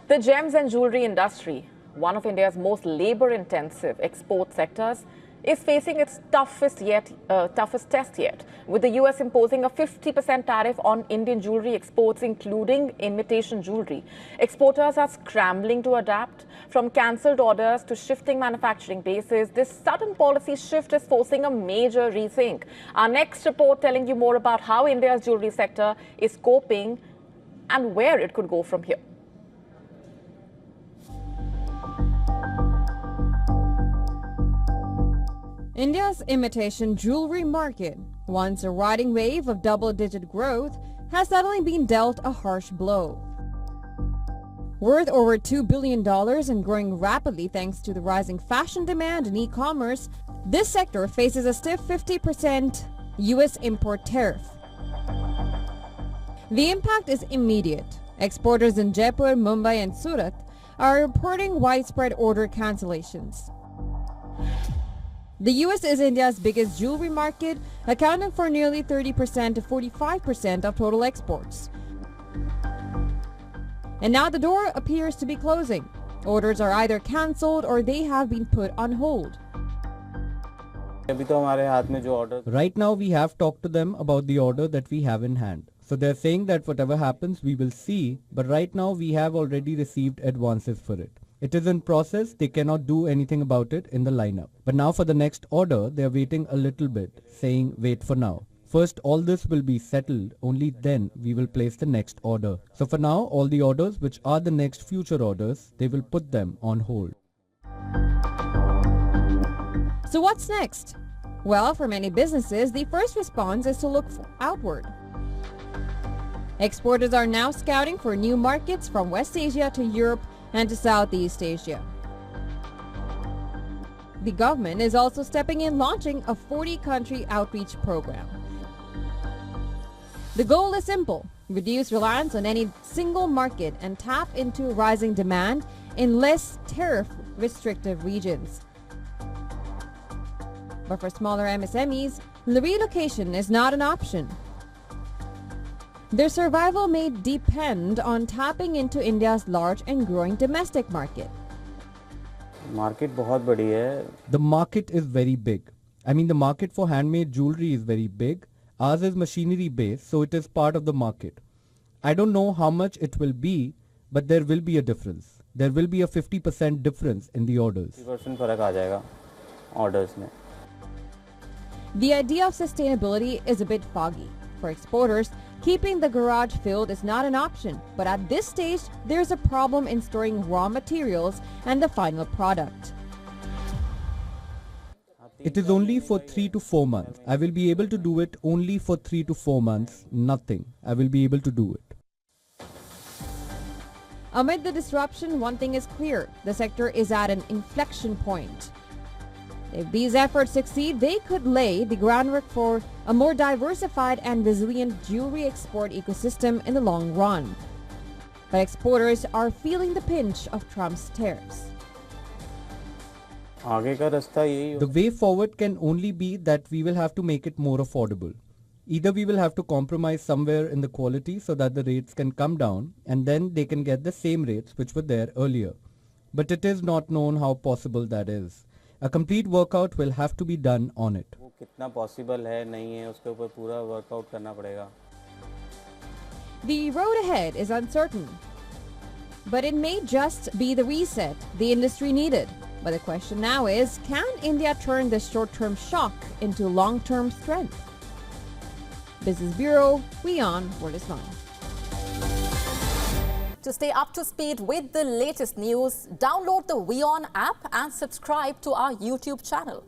The gems and jewellery industry, one of India's most labour-intensive export sectors, is facing its toughest test yet, with the US imposing a 50% tariff on Indian jewellery exports, including imitation jewellery. Exporters are scrambling to adapt. From cancelled orders to shifting manufacturing bases, this sudden policy shift is forcing a major rethink. Our next report telling you more about how India's jewellery sector is coping and where it could go from here. India's imitation jewelry market, once a riding wave of double-digit growth, has suddenly been dealt a harsh blow. Worth over $2 billion and growing rapidly thanks to the rising fashion demand and e-commerce, this sector faces a stiff 50% US import tariff. The impact is immediate. Exporters in Jaipur, Mumbai and Surat are reporting widespread order cancellations. The US is India's biggest jewelry market, accounting for nearly 30% to 45% of total exports. And now the door appears to be closing. Orders are either cancelled or they have been put on hold. Right now we have talked to them about the order that we have in hand. So they're saying that whatever happens we will see, but right now we have already received advances for it. It is in process, they cannot do anything about it in the lineup. But now for the next order, they are waiting a little bit, saying wait for now. First all this will be settled, only then we will place the next order. So for now, all the orders which are the next future orders, they will put them on hold. So what's next? Well, for many businesses, the first response is to look outward. Exporters are now scouting for new markets from West Asia to Europe and to Southeast Asia. The government is also stepping in, launching a 40-country outreach program. The goal is simple: reduce reliance on any single market and tap into rising demand in less tariff-restrictive regions. But for smaller MSMEs, the relocation is not an option. Their survival may depend on tapping into India's large and growing domestic market. The market is very big. I mean, the market for handmade jewelry is very big. Ours is machinery based, so it is part of the market. I don't know how much it will be, but there will be a difference. There will be a 50% difference in the orders. The idea of sustainability is a bit foggy. For exporters, keeping the garage filled is not an option, but at this stage, there's a problem in storing raw materials and the final product. It is only for 3 to 4 months. I will be able to do it only for 3 to 4 months. Nothing. I will be able to do it. Amid the disruption, one thing is clear: the sector is at an inflection point. If these efforts succeed, they could lay the groundwork for a more diversified and resilient jewelry export ecosystem in the long run. But exporters are feeling the pinch of Trump's tariffs. The way forward can only be that we will have to make it more affordable. Either we will have to compromise somewhere in the quality so that the rates can come down and then they can get the same rates which were there earlier. But it is not known how possible that is. A complete workout will have to be done on it. The road ahead is uncertain, but it may just be the reset the industry needed. But the question now is, can India turn this short-term shock into long-term strength? Business Bureau, WION World. To stay up to speed with the latest news, download the WION app and subscribe to our YouTube channel.